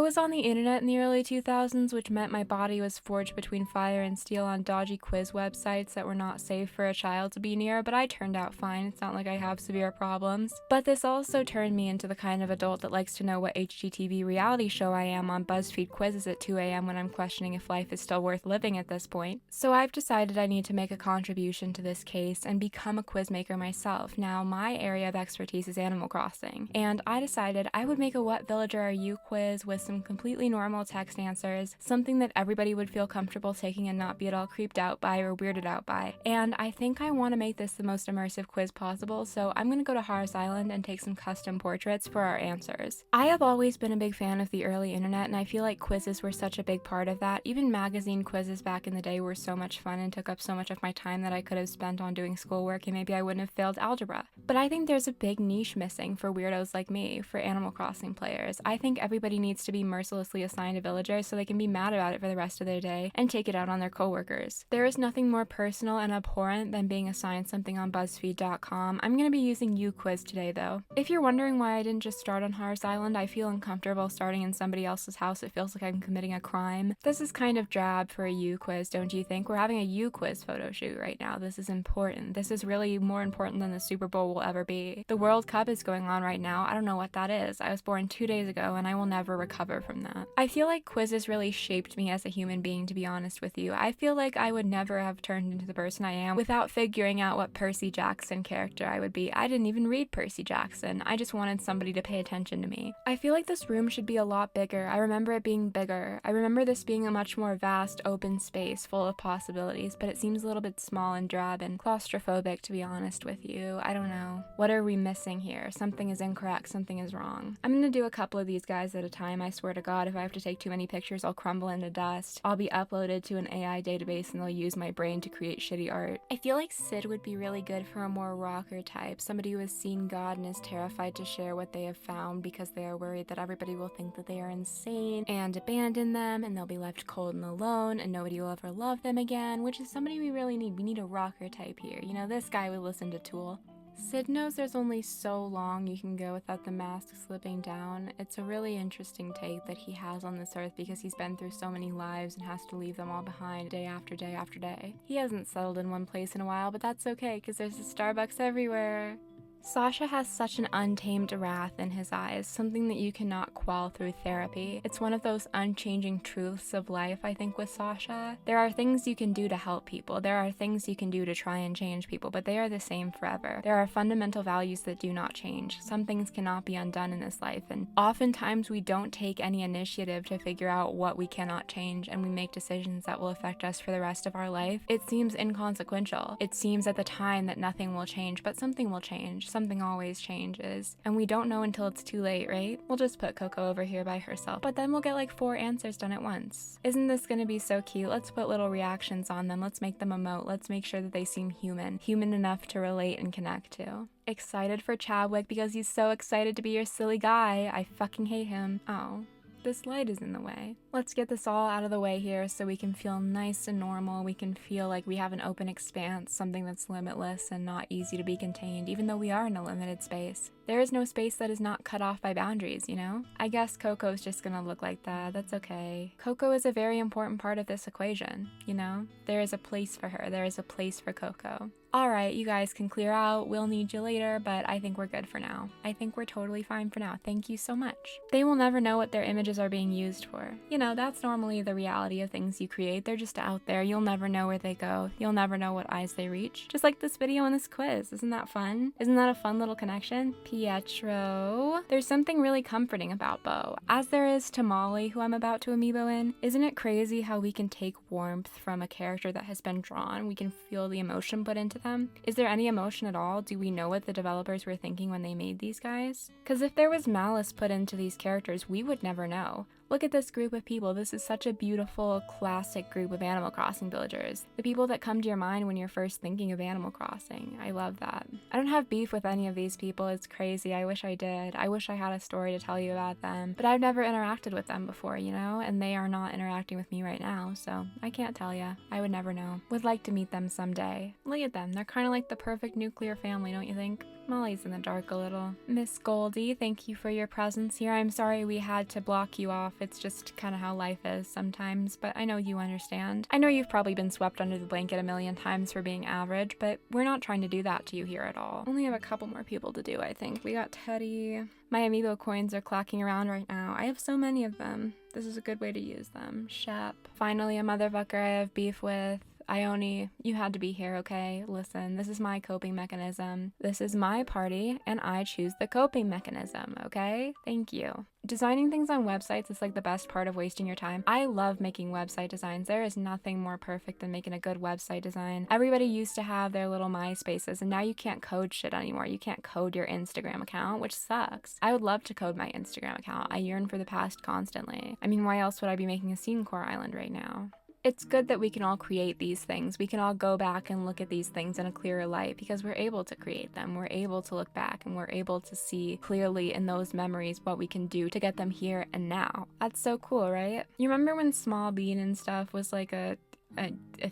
was on the internet in the early 2000s, which meant my body was forged between fire and steel on dodgy quiz websites that were not safe for a child to be near, but I turned out fine. It's not like I have severe problems. But this also turned me into the kind of adult that likes to know what HGTV reality show I am on BuzzFeed quizzes at 2 a.m. when I'm questioning if life is still worth living at this point. So I've decided I need to make a contribution to this case and become a quiz maker myself. Now, my area of expertise is Animal Crossing, and I decided I would make a What Villager Are You quiz with some completely normal text answers, something that everybody would feel comfortable taking and not be at all creeped out by or weirded out by. And I think I want to make this the most immersive quiz possible, so I'm going to go to Harris Island and take some custom portraits for our answers. I have always been a big fan of the early internet, and I feel like quizzes were such a big part of that. Even magazine quizzes back in the day were so much fun and took up so much of my time that I could have spent on doing schoolwork, and maybe I wouldn't have failed algebra. But I think there's a big niche missing for weirdos like me, for Animal Crossing players. I think everybody needs to be mercilessly assigned a villager so they can be mad about it for the rest of their day and take it out on their coworkers. There is nothing more personal and abhorrent than being assigned something on BuzzFeed.com. I'm going to be using UQuiz today though. If you're wondering why I didn't just start on Harris Island, I feel uncomfortable starting in somebody else's house. It feels like I'm committing a crime. This is kind of drab for a UQuiz, don't you think? We're having a UQuiz photo shoot right now. This is important. This is really more important than the Super Bowl will ever be. The World Cup is going on right now. I don't know what that is. I was born 2 days ago and I will never recover from that. I feel like quizzes really shaped me as a human being, to be honest with you. I feel like I would never have turned into the person I am without figuring out what Percy Jackson character I would be. I didn't even read Percy Jackson. I just wanted somebody to pay attention to me. I feel like this room should be a lot bigger. I remember it being bigger. I remember this being a much more vast, open space full of possibilities, but it seems a little bit small and drab and claustrophobic, to be honest with you. I don't know. What are we missing here? Something is incorrect. Something is wrong. I'm gonna do a couple of these guys at a time. I swear to God, if I have to take too many pictures, I'll crumble into dust. I'll be uploaded to an AI database and they'll use my brain to create shitty art. I feel like Sid would be really good for a more rocker type, somebody who has seen God and is terrified to share what they have found because they are worried that everybody will think that they are insane and abandon them and they'll be left cold and alone and nobody will ever love them again, which is somebody we really need. We need a rocker type here. You know, this guy would listen to Tool. Sid knows there's only so long you can go without the mask slipping down. It's a really interesting take that he has on this earth because he's been through so many lives and has to leave them all behind day after day after day. He hasn't settled in one place in a while, but that's okay because there's a Starbucks everywhere. Sasha has such an untamed wrath in his eyes, something that you cannot quell through therapy. It's one of those unchanging truths of life, I think, with Sasha. There are things you can do to help people. There are things you can do to try and change people, but they are the same forever. There are fundamental values that do not change. Some things cannot be undone in this life, and oftentimes we don't take any initiative to figure out what we cannot change, and we make decisions that will affect us for the rest of our life. It seems inconsequential. It seems at the time that nothing will change, but something will change. Something always changes, and we don't know until it's too late, right? We'll just put Coco over here by herself, but then we'll get like 4 answers done at once. Isn't this gonna be so cute? Let's put little reactions on them. Let's make them emote. Let's make sure that they seem human enough to relate and connect to. Excited for Chadwick because he's so excited to be your silly guy. I fucking hate him. Oh. This light is in the way. Let's get this all out of the way here so we can feel nice and normal. We can feel like we have an open expanse, something that's limitless and not easy to be contained, even though we are in a limited space. There is no space that is not cut off by boundaries, you know? I guess Coco's just gonna look like that. That's okay. Coco is a very important part of this equation, you know? There is a place for her. There is a place for Coco. Alright, you guys can clear out. We'll need you later, but I think we're good for now. I think we're totally fine for now. Thank you so much. They will never know what their images are being used for. You know, that's normally the reality of things you create. They're just out there. You'll never know where they go. You'll never know what eyes they reach. Just like this video and this quiz. Isn't that fun? Isn't that a fun little connection? Pietro. There's something really comforting about Bo, as there is to Molly, who I'm about to amiibo in. Isn't it crazy how we can take warmth from a character that has been drawn? We can feel the emotion put into them. Is there any emotion at all? Do we know what the developers were thinking when they made these guys? Because if there was malice put into these characters, we would never know. Look at this group of people. This is such a beautiful, classic group of Animal Crossing villagers. The people that come to your mind when you're first thinking of Animal Crossing. I love that. I don't have beef with any of these people. It's crazy. I wish I did. I wish I had a story to tell you about them. But I've never interacted with them before, you know? And they are not interacting with me right now, so I can't tell ya. I would never know. Would like to meet them someday. Look at them. them. They're kind of like the perfect nuclear family, don't you think? Molly's in the dark a little. Miss Goldie, thank you for your presence here. I'm sorry we had to block you off. It's just kind of how life is sometimes, but I know you understand. I know you've probably been swept under the blanket a million times for being average, but we're not trying to do that to you here at all. Only have a couple more people to do, I think. We got Teddy. My amiibo coins are clacking around right now. I have so many of them. This is a good way to use them. Shep. Finally, a motherfucker I have beef with. Ione, you had to be here, okay? Listen, this is my coping mechanism. This is my party, and I choose the coping mechanism, okay? Thank you. Designing things on websites is like the best part of wasting your time. I love making website designs. There is nothing more perfect than making a good website design. Everybody used to have their little MySpaces, and now you can't code shit anymore. You can't code your Instagram account, which sucks. I would love to code my Instagram account. I yearn for the past constantly. I mean, why else would I be making a scene core island right now? It's good that we can all create these things. We can all go back and look at these things in a clearer light because we're able to create them. We're able to look back and we're able to see clearly in those memories what we can do to get them here and now. That's so cool, right? You remember when small bean and stuff was like a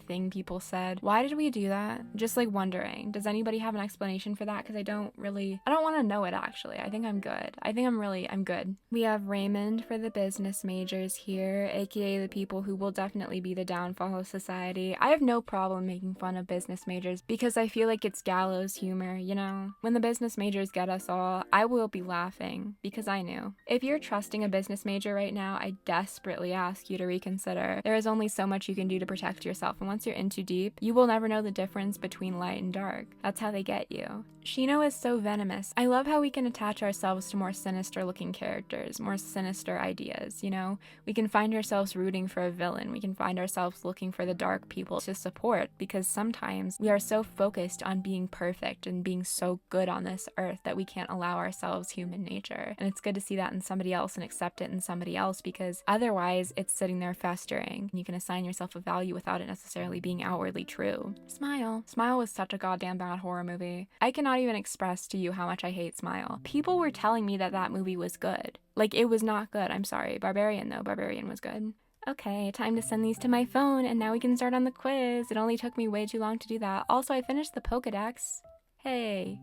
thing people said? Why did we do that? Just like wondering. Does anybody have an explanation for that? Because I don't want to know it actually. I think I'm good. I'm good. We have Raymond for the business majors here, aka the people who will definitely be the downfall of society. I have no problem making fun of business majors because I feel like it's gallows humor, you know? When the business majors get us all, I will be laughing because I knew. If you're trusting a business major right now, I desperately ask you to reconsider. There is only so much you can do to protect yourself, and once you're in too deep, you will never know the difference between light and dark. That's how they get you. Shino is so venomous. I love how we can attach ourselves to more sinister looking characters, more sinister ideas, you know? We can find ourselves rooting for a villain. We can find ourselves looking for the dark people to support because sometimes we are so focused on being perfect and being so good on this earth that we can't allow ourselves human nature. And it's good to see that in somebody else and accept it in somebody else because otherwise it's sitting there festering. You can assign yourself a value without it necessarily being outwardly true. Smile. Smile was such a goddamn bad horror movie. I cannot even express to you how much I hate Smile. People were telling me that that movie was good. Like, it was not good. I'm sorry. Barbarian, though. Barbarian was good. Okay, time to send these to my phone, and now we can start on the quiz. It only took me way too long to do that. Also, I finished the Pokedex. Hey.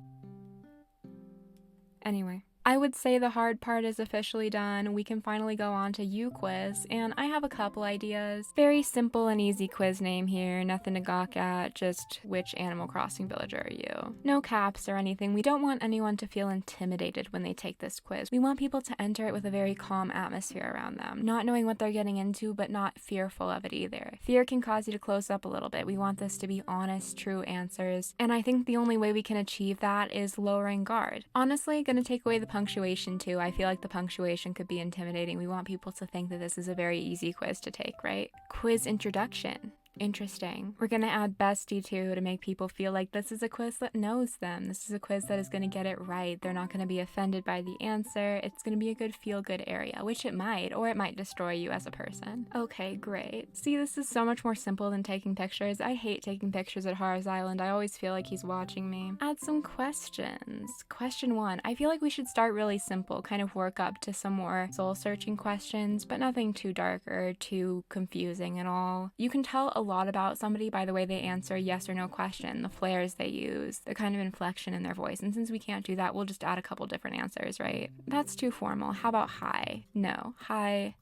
Anyway. I would say the hard part is officially done. We can finally go on to you quiz, and I have a couple ideas. Very simple and easy quiz name here, nothing to gawk at, just which Animal Crossing villager are you? No caps or anything. We don't want anyone to feel intimidated when they take this quiz. We want people to enter it with a very calm atmosphere around them, not knowing what they're getting into, but not fearful of it either. Fear can cause you to close up a little bit. We want this to be honest, true answers, and I think the only way we can achieve that is lowering guard. Honestly, gonna take away the punctuation too. I feel like the punctuation could be intimidating. We want people to think that this is a very easy quiz to take, right? Quiz introduction. Interesting. We're gonna add bestie too to make people feel like this is a quiz that knows them. This is a quiz that is gonna get it right. They're not gonna be offended by the answer. It's gonna be a good feel-good area, which it might, or it might destroy you as a person. Okay, great. See, this is so much more simple than taking pictures. I hate taking pictures at Har's Island. I always feel like he's watching me. Add some questions. Question 1. I feel like we should start really simple, kind of work up to some more soul-searching questions, but nothing too dark or too confusing at all. You can tell a lot about somebody by the way they answer yes or no question, the flares they use, the kind of inflection in their voice. And since we can't do that, we'll just add a couple different answers, right? That's too formal. How about hi? No. Hi.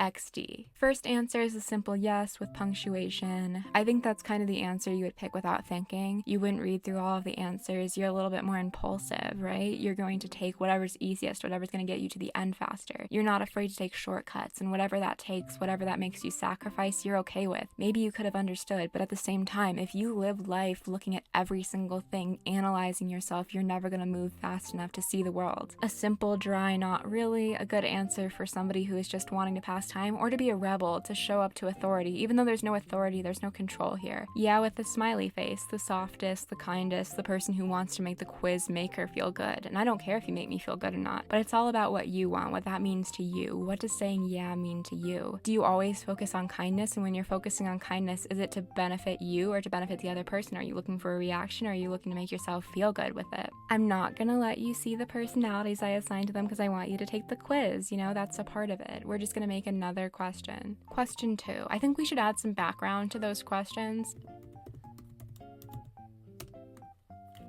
XD. First answer is a simple yes with punctuation. I think that's kind of the answer you would pick without thinking. You wouldn't read through all of the answers. You're a little bit more impulsive, right? You're going to take whatever's easiest, whatever's going to get you to the end faster. You're not afraid to take shortcuts, and whatever that takes, whatever that makes you sacrifice, you're okay with. Maybe you could have understood, but at the same time, if you live life looking at every single thing, analyzing yourself, you're never going to move fast enough to see the world. A simple, dry, not really, a good answer for somebody who is just wanting to pass time or to be a rebel, to show up to authority. Even though there's no authority, there's no control here. Yeah, with the smiley face, the softest, the kindest, the person who wants to make the quiz maker feel good. And I don't care if you make me feel good or not, but it's all about what you want, what that means to you. What does saying yeah mean to you? Do you always focus on kindness? And when you're focusing on kindness, is it to benefit you or to benefit the other person? Are you looking for a reaction, or are you looking to make yourself feel good with it? I'm not gonna let you see the personalities I assigned to them because I want you to take the quiz. You know, that's a part of it. We're just gonna make another question. Question 2. I think we should add some background to those questions.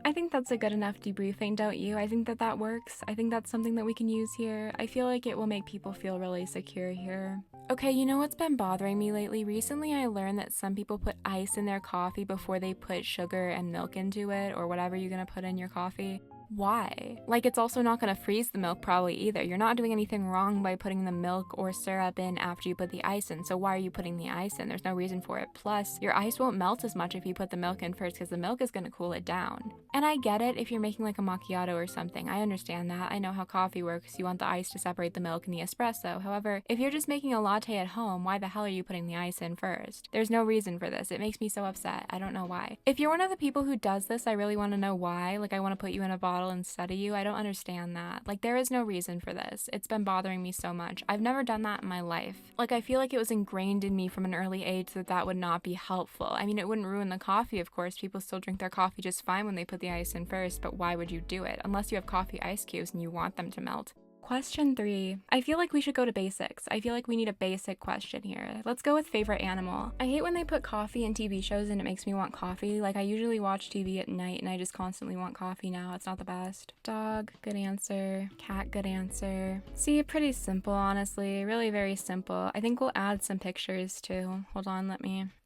I think that's a good enough debriefing, don't you? I think that works. I think that's something that we can use here. I feel like it will make people feel really secure here. Okay, you know what's been bothering me lately? Recently I learned that some people put ice in their coffee before they put sugar and milk into it, or whatever you're gonna put in your coffee. Why? Like, it's also not gonna freeze the milk probably either. You're not doing anything wrong by putting the milk or syrup in after you put the ice in, so why are you putting the ice in? There's no reason for it. Plus, your ice won't melt as much if you put the milk in first because the milk is gonna cool it down. And I get it if you're making like a macchiato or something. I understand that. I know how coffee works. You want the ice to separate the milk and the espresso. However, if you're just making a latte at home, why the hell are you putting the ice in first? There's no reason for this. It makes me so upset. I don't know why. If you're one of the people who does this, I really want to know why. Like, I want to put you in a bottle and study you. I don't understand that. Like, there is no reason for this. It's been bothering me so much. I've never done that in my life. Like, I feel like it was ingrained in me from an early age that would not be helpful. I mean, it wouldn't ruin the coffee, of course. People still drink their coffee just fine when they put the ice in first, but why would you do it? Unless you have coffee ice cubes and you want them to melt. Question 3. I feel like we should go to basics. I feel like we need a basic question here. Let's go with favorite animal. I hate when they put coffee in TV shows and it makes me want coffee. Like, I usually watch TV at night and I just constantly want coffee now. It's not the best. Dog, good answer. Cat, good answer. See, pretty simple, honestly. Really very simple. I think we'll add some pictures too. Hold on,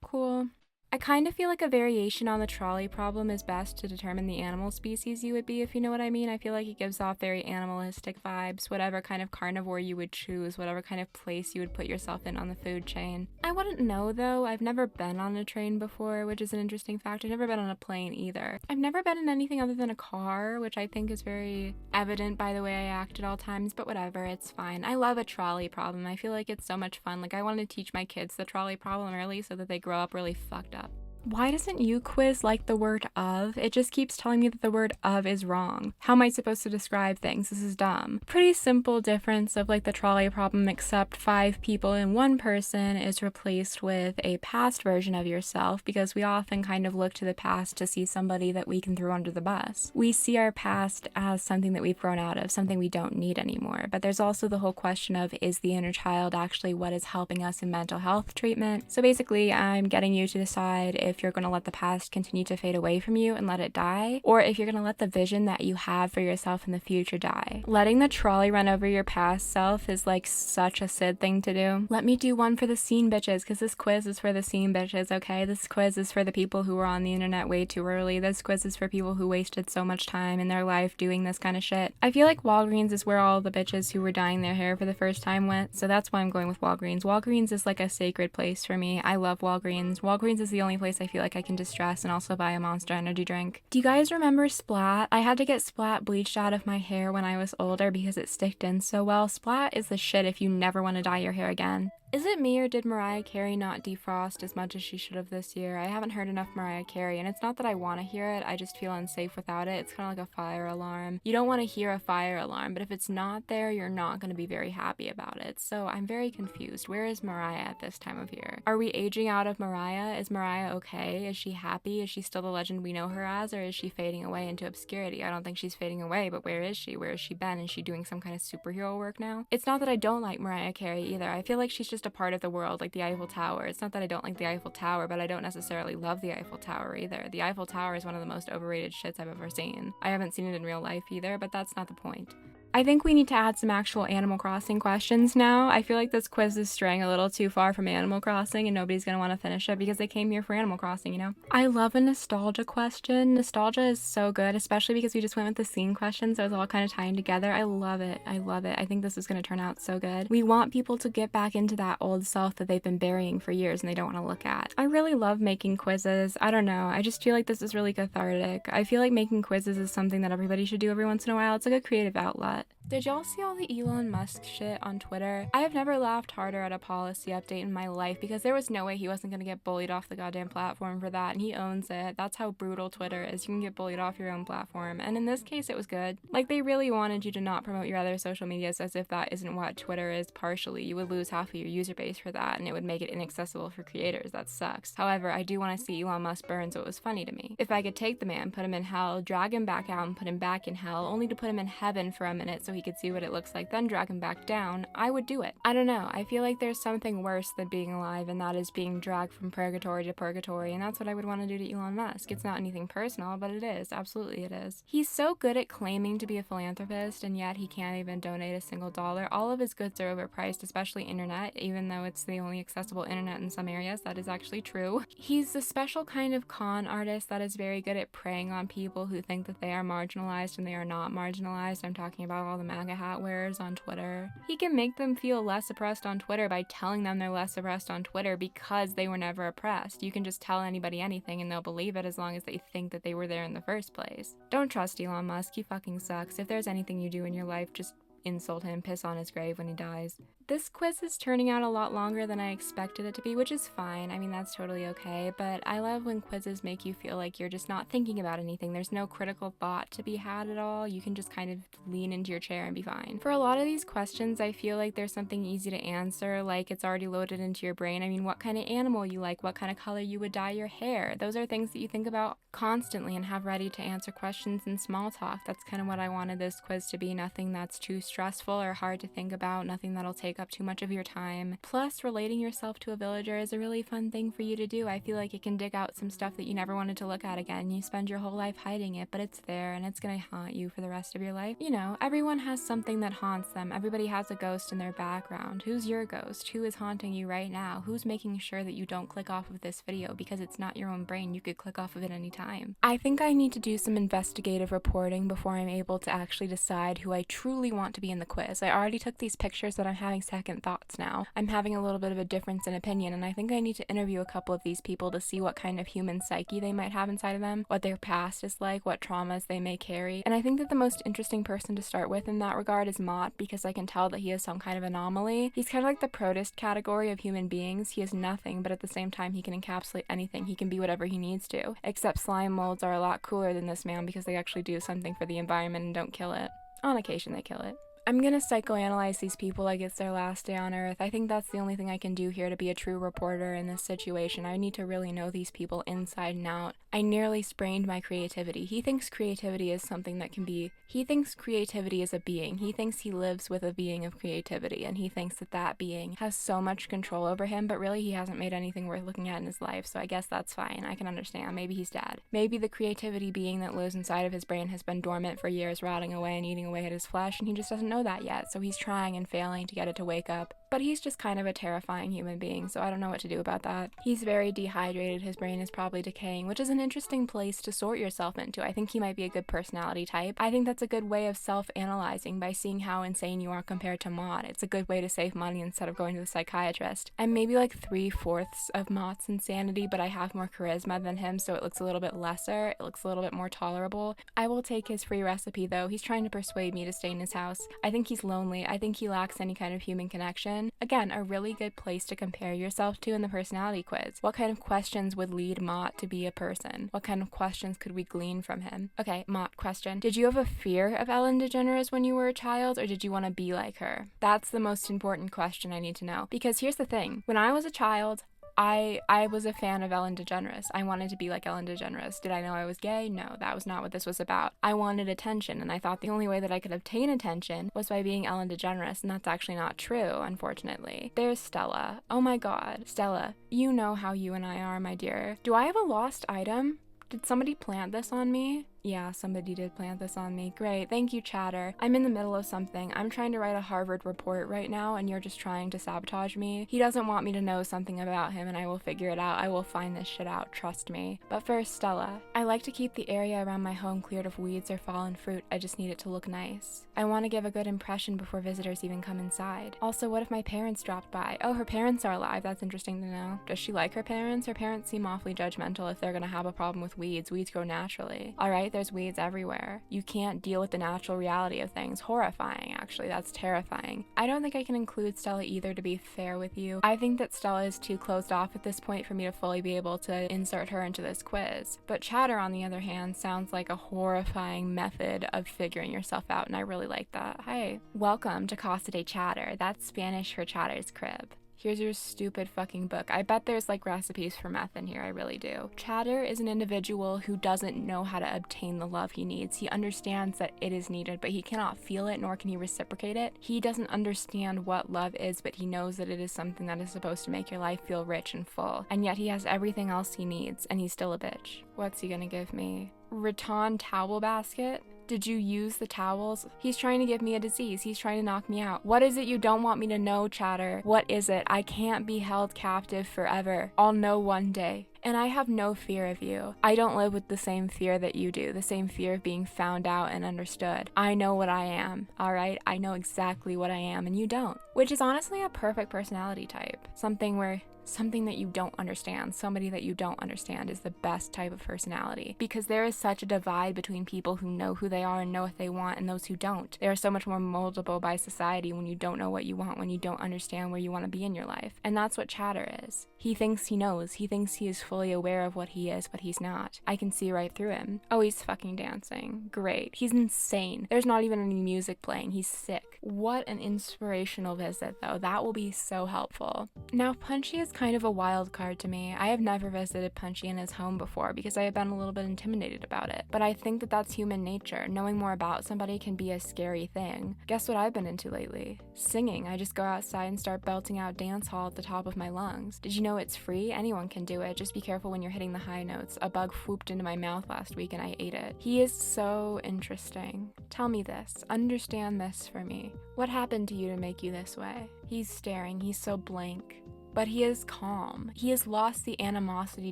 Cool. I kind of feel like a variation on the trolley problem is best to determine the animal species you would be, if you know what I mean. I feel like it gives off very animalistic vibes, whatever kind of carnivore you would choose, whatever kind of place you would put yourself in on the food chain. I wouldn't know though. I've never been on a train before, which is an interesting fact. I've never been on a plane either. I've never been in anything other than a car, which I think is very evident by the way I act at all times, but whatever, it's fine. I love a trolley problem. I feel like it's so much fun. Like, I want to teach my kids the trolley problem early so that they grow up really fucked up. Why doesn't you quiz like the word of? It just keeps telling me that the word of is wrong. How am I supposed to describe things? This is dumb. Pretty simple difference of like the trolley problem, except 5 people in 1 person is replaced with a past version of yourself, because we often kind of look to the past to see somebody that we can throw under the bus. We see our past as something that we've grown out of, something we don't need anymore. But there's also the whole question of, is the inner child actually what is helping us in mental health treatment? So basically, I'm getting you to decide if you're going to let the past continue to fade away from you and let it die, or if you're going to let the vision that you have for yourself in the future die. Letting the trolley run over your past self is like such a Sid thing to do. Let me do one for the scene bitches, because this quiz is for the scene bitches, okay? This quiz is for the people who were on the internet way too early. This quiz is for people who wasted so much time in their life doing this kind of shit. I feel like Walgreens is where all the bitches who were dyeing their hair for the first time went, so that's why I'm going with Walgreens. Walgreens is like a sacred place for me. I love Walgreens. Walgreens is the only place I feel like I can distress and also buy a Monster energy drink. Do you guys remember Splat? I had to get Splat bleached out of my hair when I was older because it sticked in so well. Splat is the shit if you never want to dye your hair again. Is it me, or did Mariah Carey not defrost as much as she should have this year? I haven't heard enough Mariah Carey, and it's not that I want to hear it, I just feel unsafe without it. It's kind of like a fire alarm. You don't want to hear a fire alarm, but if it's not there, you're not going to be very happy about it. So I'm very confused. Where is Mariah at this time of year? Are we aging out of Mariah? Is Mariah okay? Is she happy? Is she still the legend we know her as, or is she fading away into obscurity? I don't think she's fading away, but where is she? Where has she been? Is she doing some kind of superhero work now? It's not that I don't like Mariah Carey either. I feel like she's just a part of the world, like the Eiffel Tower. It's not that I don't like the Eiffel Tower, but I don't necessarily love the Eiffel Tower either. The Eiffel Tower is one of the most overrated shits I've ever seen. I haven't seen it in real life either, but that's not the point. I think we need to add some actual Animal Crossing questions now. I feel like this quiz is straying a little too far from Animal Crossing and nobody's going to want to finish it because they came here for Animal Crossing, you know? I love a nostalgia question. Nostalgia is so good, especially because we just went with the scene questions, so it's all kind of tying together. I love it. I love it. I think this is going to turn out so good. We want people to get back into that old self that they've been burying for years and they don't want to look at. I really love making quizzes. I don't know. I just feel like this is really cathartic. I feel like making quizzes is something that everybody should do every once in a while. It's like a creative outlet. Did y'all see all the Elon Musk shit on Twitter? I have never laughed harder at a policy update in my life because there was no way he wasn't gonna get bullied off the goddamn platform for that, and he owns it. That's how brutal Twitter is. You can get bullied off your own platform, and in this case it was good. Like, they really wanted you to not promote your other social medias, as if that isn't what Twitter is partially. You would lose half of your user base for that, and it would make it inaccessible for creators. That sucks. However, I do want to see Elon Musk burn, so it was funny to me. If I could take the man, put him in hell, drag him back out, and put him back in hell, only to put him in heaven for a minute so he could see what it looks like, then drag him back down, I would do it. I don't know, I feel like there's something worse than being alive, and that is being dragged from purgatory to purgatory, and that's what I would want to do to Elon Musk. It's not anything personal, but it is. Absolutely it is. He's so good at claiming to be a philanthropist, and yet he can't even donate a single dollar. All of his goods are overpriced, especially internet, even though it's the only accessible internet in some areas. That is actually true. He's a special kind of con artist that is very good at preying on people who think that they are marginalized and they are not marginalized. I'm talking about all the MAGA hat wearers on Twitter. He can make them feel less oppressed on Twitter by telling them they're less oppressed on Twitter because they were never oppressed. You can just tell anybody anything and they'll believe it as long as they think that they were there in the first place. Don't trust Elon Musk, he fucking sucks. If there's anything you do in your life, just insult him, piss on his grave when he dies. This quiz is turning out a lot longer than I expected it to be, which is fine. I mean, that's totally okay, but I love when quizzes make you feel like you're just not thinking about anything. There's no critical thought to be had at all. You can just kind of lean into your chair and be fine. For a lot of these questions, I feel like there's something easy to answer, like it's already loaded into your brain. I mean, what kind of animal you like, what kind of color you would dye your hair. Those are things that you think about constantly and have ready to answer questions in small talk. That's kind of what I wanted this quiz to be. Nothing that's too stressful or hard to think about, nothing that'll take up too much of your time. Plus, relating yourself to a villager is a really fun thing for you to do. I feel like it can dig out some stuff that you never wanted to look at again. You spend your whole life hiding it, but it's there and it's gonna haunt you for the rest of your life. You know, everyone has something that haunts them. Everybody has a ghost in their background. Who's your ghost? Who is haunting you right now? Who's making sure that you don't click off of this video because it's not your own brain? You could click off of it anytime. I think I need to do some investigative reporting before I'm able to actually decide who I truly want to be in the quiz. I already took these pictures, but I'm having second thoughts now. I'm having a little bit of a difference in opinion, and I think I need to interview a couple of these people to see what kind of human psyche they might have inside of them, what their past is like, what traumas they may carry. And I think that the most interesting person to start with in that regard is Mott, because I can tell that he is some kind of anomaly. He's kind of like the protist category of human beings. He is nothing, but at the same time he can encapsulate anything. He can be whatever he needs to. Except slime molds are a lot cooler than this man because they actually do something for the environment and don't kill it. On occasion they kill it. I'm gonna psychoanalyze these people like it's their last day on Earth. I think that's the only thing I can do here to be a true reporter in this situation. I need to really know these people inside and out. I nearly sprained my creativity. He thinks creativity is something that can be... He thinks creativity is a being. He thinks he lives with a being of creativity, and he thinks that that being has so much control over him, but really he hasn't made anything worth looking at in his life, so I guess that's fine. I can understand. Maybe he's dead. Maybe the creativity being that lives inside of his brain has been dormant for years, rotting away and eating away at his flesh, and he just doesn't know that yet, so he's trying and failing to get it to wake up. But he's just kind of a terrifying human being, so I don't know what to do about that. He's very dehydrated, his brain is probably decaying, which is an interesting place to sort yourself into. I think he might be a good personality type. I think that's a good way of self-analyzing by seeing how insane you are compared to Mott. It's a good way to save money instead of going to the psychiatrist. I'm maybe like 3/4 of Mott's insanity, but I have more charisma than him, so it looks a little bit lesser. It looks a little bit more tolerable. I will take his free recipe though. He's trying to persuade me to stay in his house. I think he's lonely. I think he lacks any kind of human connection. Again, a really good place to compare yourself to in the personality quiz. What kind of questions would lead Mott to be a person? What kind of questions could we glean from him? Okay, Mott, question. Did you have a fear of Ellen DeGeneres when you were a child, or did you want to be like her? That's the most important question I need to know. Because here's the thing. When I was a child, I was a fan of Ellen DeGeneres. I wanted to be like Ellen DeGeneres. Did I know I was gay? No, that was not what this was about. I wanted attention, and I thought the only way that I could obtain attention was by being Ellen DeGeneres, and that's actually not true, unfortunately. There's Stella. Oh my god. Stella, you know how you and I are, my dear. Do I have a lost item? Did somebody plant this on me? Yeah, somebody did plant this on me. Great, thank you, Chatter. I'm in the middle of something. I'm trying to write a Harvard report right now, and you're just trying to sabotage me. He doesn't want me to know something about him, and I will figure it out. I will find this shit out, trust me. But first, Stella. I like to keep the area around my home cleared of weeds or fallen fruit. I just need it to look nice. I want to give a good impression before visitors even come inside. Also, what if my parents dropped by? Oh, her parents are alive. That's interesting to know. Does she like her parents? Her parents seem awfully judgmental if they're gonna have a problem with weeds. Weeds grow naturally. Alright, there's weeds everywhere. You can't deal with the natural reality of things. Horrifying, actually. That's terrifying. I don't think I can include Stella either, to be fair with you. I think that Stella is too closed off at this point for me to fully be able to insert her into this quiz. But Chatter, on the other hand, sounds like a horrifying method of figuring yourself out, and I really like that. Hi. Welcome to Casa de Chatter. That's Spanish for Chatter's crib. Here's your stupid fucking book. I bet there's like recipes for meth in here, I really do. Chatter is an individual who doesn't know how to obtain the love he needs. He understands that it is needed, but he cannot feel it, nor can he reciprocate it. He doesn't understand what love is, but he knows that it is something that is supposed to make your life feel rich and full. And yet he has everything else he needs, and he's still a bitch. What's he gonna give me? Rattan towel basket? Did you use the towels? He's trying to give me a disease. He's trying to knock me out. What is it you don't want me to know, Chatter? What is it? I can't be held captive forever. I'll know one day. And I have no fear of you. I don't live with the same fear that you do, the same fear of being found out and understood. I know what I am, all right? I know exactly what I am, and you don't. Which is honestly a perfect personality type. Something that you don't understand, somebody that you don't understand is the best type of personality, because there is such a divide between people who know who they are and know what they want and those who don't. They are so much more moldable by society when you don't know what you want, when you don't understand where you want to be in your life. And that's what Chatter is. He thinks he knows. He thinks he is fully aware of what he is, but he's not. I can see right through him. Oh, he's fucking dancing. Great. He's insane. There's not even any music playing. He's sick. What an inspirational visit, though. That will be so helpful. Now, Punchy is kind of a wild card to me. I have never visited Punchy in his home before because I have been a little bit intimidated about it. But I think that that's human nature. Knowing more about somebody can be a scary thing. Guess what I've been into lately? Singing. I just go outside and start belting out dance hall at the top of my lungs. Did you know it's free? Anyone can do it. Just be careful when you're hitting the high notes. A bug whooped into my mouth last week and I ate it. He is so interesting. Tell me this. Understand this for me. What happened to you to make you this way? He's staring. He's so blank. But he is calm. He has lost the animosity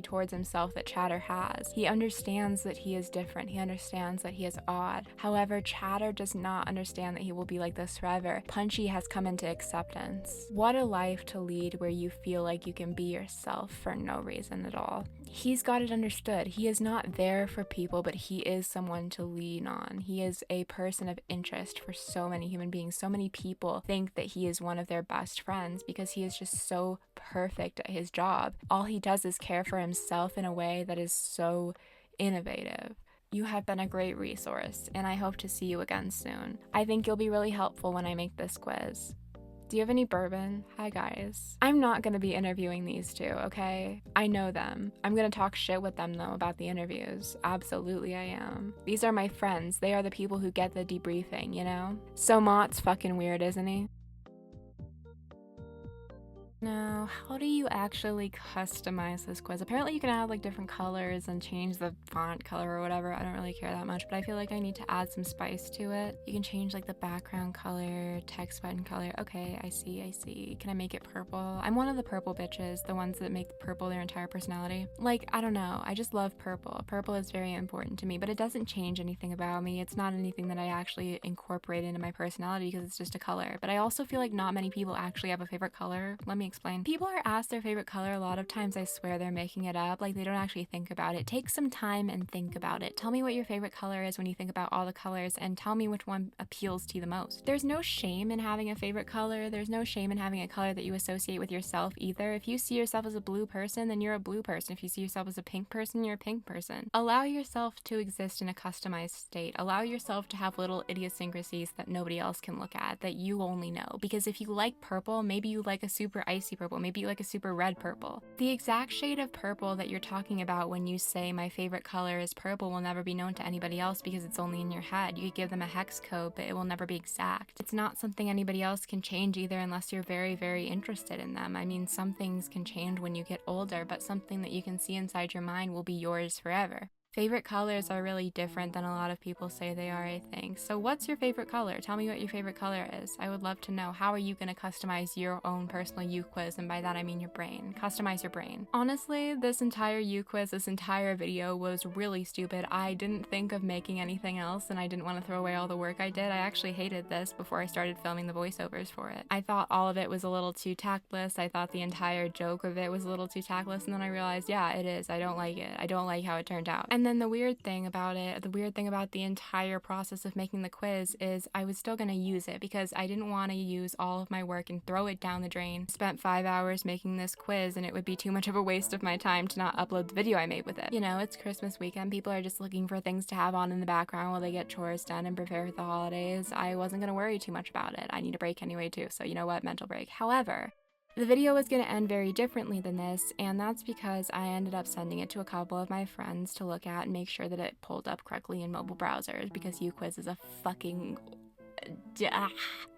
towards himself that Chatter has. He understands that he is different. He understands that he is odd. However, Chatter does not understand that he will be like this forever. Punchy has come into acceptance. What a life to lead where you feel like you can be yourself for no reason at all. He's got it understood. He is not there for people, but he is someone to lean on. He is a person of interest for so many human beings. So many people think that he is one of their best friends because he is just so perfect at his job. All he does is care for himself in a way that is so innovative. You have been a great resource, and I hope to see you again soon. I think you'll be really helpful when I make this quiz. Do you have any bourbon? Hi guys. I'm not gonna be interviewing these two, okay? I know them. I'm gonna talk shit with them though about the interviews. Absolutely I am. These are my friends. They are the people who get the debriefing, you know? So Mott's fucking weird, isn't he? Now, how do you actually customize this quiz? Apparently you can add like different colors and change the font color or whatever. I don't really care that much, but I feel like I need to add some spice to it. You can change like the background color, text button color. Okay, I see. Can I make it purple? I'm one of the purple bitches, the ones that make purple their entire personality. Like, I don't know, I just love purple. Purple is very important to me, but it doesn't change anything about me. It's not anything that I actually incorporate into my personality because it's just a color. But I also feel like not many people actually have a favorite color. Let me explain. People are asked their favorite color a lot of times. I swear they're making it up. Like, they don't actually think about it. Take some time and think about it. Tell me what your favorite color is when you think about all the colors, and tell me which one appeals to you the most. There's no shame in having a favorite color. There's no shame in having a color that you associate with yourself either. If you see yourself as a blue person, then you're a blue person. If you see yourself as a pink person, you're a pink person. Allow yourself to exist in a customized state. Allow yourself to have little idiosyncrasies that nobody else can look at, that you only know. Because if you like purple, maybe you like a super icy purple. Maybe you like a super red purple. The exact shade of purple that you're talking about when you say my favorite color is purple will never be known to anybody else because it's only in your head. You could give them a hex code, but it will never be exact. It's not something anybody else can change either unless you're very, very interested in them. I mean, some things can change when you get older, but something that you can see inside your mind will be yours forever. Favorite colors are really different than a lot of people say they are, I think. So what's your favorite color? Tell me what your favorite color is. I would love to know. How are you going to customize your own personal you quiz? And by that I mean your brain. Customize your brain. Honestly, this entire you quiz, this entire video was really stupid. I didn't think of making anything else, and I didn't want to throw away all the work I did. I actually hated this before I started filming the voiceovers for it. I thought all of it was a little too tactless. I thought the entire joke of it was a little too tactless, and then I realized, yeah, it is. I don't like it. I don't like how it turned out. And then the weird thing about the entire process of making the quiz is I was still going to use it because I didn't want to use all of my work and throw it down the drain. Spent 5 hours making this quiz, and it would be too much of a waste of my time to not upload the video I made with it. You know, it's Christmas weekend. People are just looking for things to have on in the background while they get chores done and prepare for the holidays. I wasn't going to worry too much about it. I need a break anyway too, so you know what? Mental break. However, The video was going to end very differently than this, and that's because I ended up sending it to a couple of my friends to look at and make sure that it pulled up correctly in mobile browsers, because UQuiz is a fucking...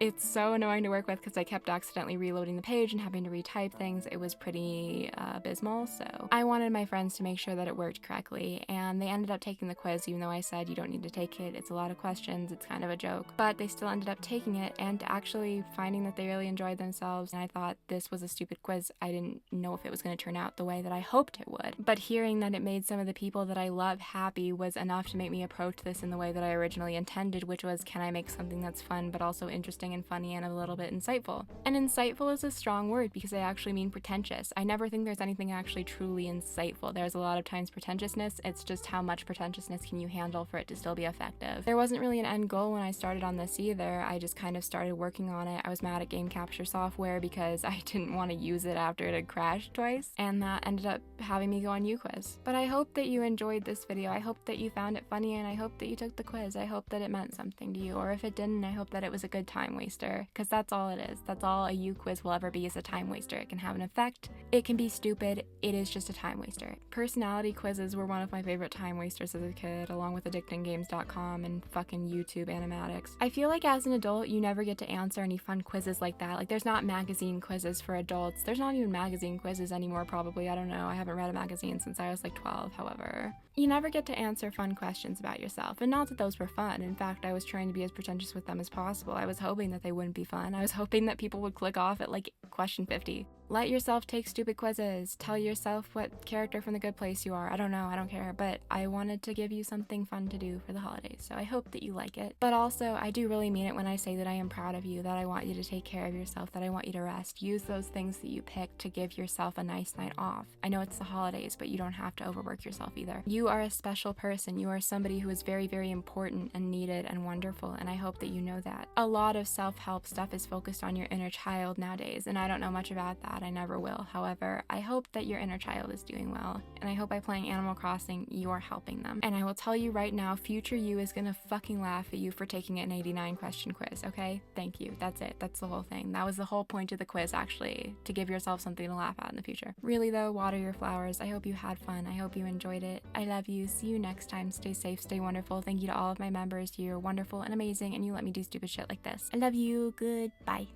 It's so annoying to work with because I kept accidentally reloading the page and having to retype things. It was pretty abysmal, so I wanted my friends to make sure that it worked correctly, and they ended up taking the quiz even though I said you don't need to take it, it's a lot of questions, it's kind of a joke, but they still ended up taking it and actually finding that they really enjoyed themselves. And I thought this was a stupid quiz. I didn't know if it was going to turn out the way that I hoped it would, but hearing that it made some of the people that I love happy was enough to make me approach this in the way that I originally intended, which was, can I make something that's fun but also interesting and funny and a little bit insightful? And insightful is a strong word because I actually mean pretentious. I never think there's anything actually truly insightful. There's a lot of times pretentiousness, it's just how much pretentiousness can you handle for it to still be effective. There wasn't really an end goal when I started on this either, I just kind of started working on it. I was mad at game capture software because I didn't want to use it after it had crashed twice, and that ended up having me go on UQuiz. But I hope that you enjoyed this video, I hope that you found it funny, and I hope that you took the quiz. I hope that it meant something to you, or if it didn't, I hope that it was a good time waster, because that's all it is. That's all a UQuiz will ever be, is a time waster. It can have an effect, it can be stupid, it is just a time waster. Personality quizzes were one of my favorite time wasters as a kid, along with addictinggames.com and fucking YouTube animatics. I feel like as an adult, you never get to answer any fun quizzes like that. Like, there's not magazine quizzes for adults. There's not even magazine quizzes anymore, probably. I don't know. I haven't read a magazine since I was like 12, however. You never get to answer fun questions about yourself, and not that those were fun. In fact, I was trying to be as pretentious with them as possible. I was hoping that they wouldn't be fun. I was hoping that people would click off at like question 50. Let yourself take stupid quizzes. Tell yourself what character from The Good Place you are. I don't know, I don't care, but I wanted to give you something fun to do for the holidays, so I hope that you like it. But also, I do really mean it when I say that I am proud of you, that I want you to take care of yourself, that I want you to rest. Use those things that you pick to give yourself a nice night off. I know it's the holidays, but you don't have to overwork yourself either. You are a special person. You are somebody who is very, very important and needed and wonderful, and I hope that you know that. A lot of self-help stuff is focused on your inner child nowadays, and I don't know much about that. I never will. However, I hope that your inner child is doing well, and I hope by playing Animal Crossing, you're helping them. And I will tell you right now, future you is gonna fucking laugh at you for taking an 89 question quiz, okay? Thank you. That's it. That's the whole thing. That was the whole point of the quiz, actually, to give yourself something to laugh at in the future. Really though, water your flowers. I hope you had fun. I hope you enjoyed it. I love you. See you next time. Stay safe, stay wonderful. Thank you to all of my members. You're wonderful and amazing, and you let me do stupid shit like this. I love you. Goodbye.